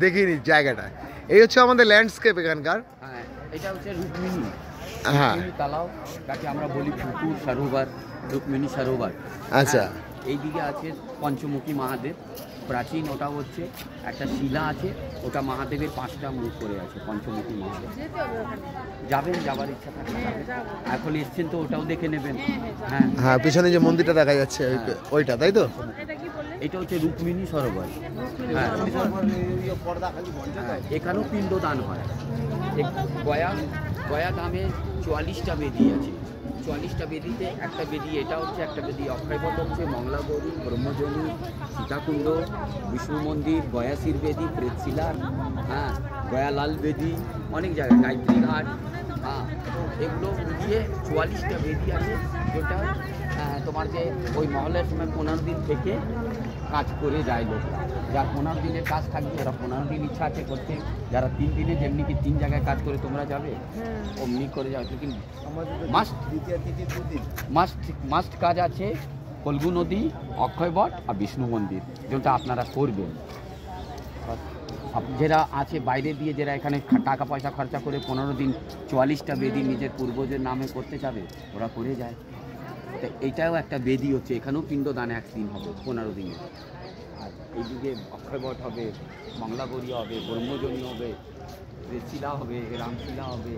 দেখিনি জায়গাটা। এই হচ্ছে আমাদের ল্যান্ডস্কেপ এখানকার। হ্যাঁ, এটা হচ্ছে রুক্মিণী। হ্যাঁ, রুক্মিণী তালাও, যাকে আমরা বলি পুকুর সরোবর, রুক্মিণী সরোবর। আচ্ছা। এইদিকে আছে পঞ্চমুখী মহাদেব, প্রাচীন। ওটা হচ্ছে একটা শিলা আছে, ওটা মহাদেবের 5টা মুখ করে আছে, পঞ্চমুখী মহাদেব। যাবেন, যাবার ইচ্ছা থাকলে যাবেন। এখন এসছেন তো ওটাও দেখে নেবেন। হ্যাঁ হ্যাঁ, পিছনে যে মন্দিরটা দেখা যাচ্ছে ওইটা, তাই তো? এটা হচ্ছে রুক্মিণী সরোবর। হ্যাঁ, এখানেও পিণ্ডদান হয়। গয়া ধামে 44টা বেদি আছে। 44টা বেদিতে একটা বেদি এটা হচ্ছে, একটা বেদি অক্ষয়বট হচ্ছে, মংলা গৌরী, ব্রহ্মজনী, সীতাকুণ্ড, বিষ্ণু মন্দির, গয়াশির বেদি, প্রেতশিলার, হ্যাঁ, গয়ালাল বেদি, অনেক জায়গায়, গায়ত্রী ঘাট। হ্যাঁ, এগুলো মিলিয়ে 44টা বেদি আছে, যেটা তোমার যে ওই মহলের সময় 15 দিন থেকে কাজ করে যায় লোকরা। যার 15 দিনের কাজ থাকবে ওরা 15 দিন ইচ্ছা আছে করতে। যারা 3 দিনে, যেমনি কি 3 জায়গায় কাজ করে তোমরা যাবে, অমনি করে যাবে। কিন্তু মাস্ট কাজ আছে ফল্গু নদী, অক্ষয়বট আর বিষ্ণু মন্দির, যেটা আপনারা করবেন। যারা আছে বাইরে দিয়ে, যারা এখানে টাকা পয়সা খরচা করে 15 দিন 44টা বেদি নিজের পূর্বজের নামে করতে যাবে, ওরা করে যায়। তো এইটাও একটা বেদি হচ্ছে, এখানেও পিণ্ডদান একদিন হবে 15 দিনে। আর এইদিকে অক্ষয়বট হবে, মংলাগৌরী হবে, ব্রহ্মজনী হবে, প্রেতশিলা হবে, রামশিলা হবে।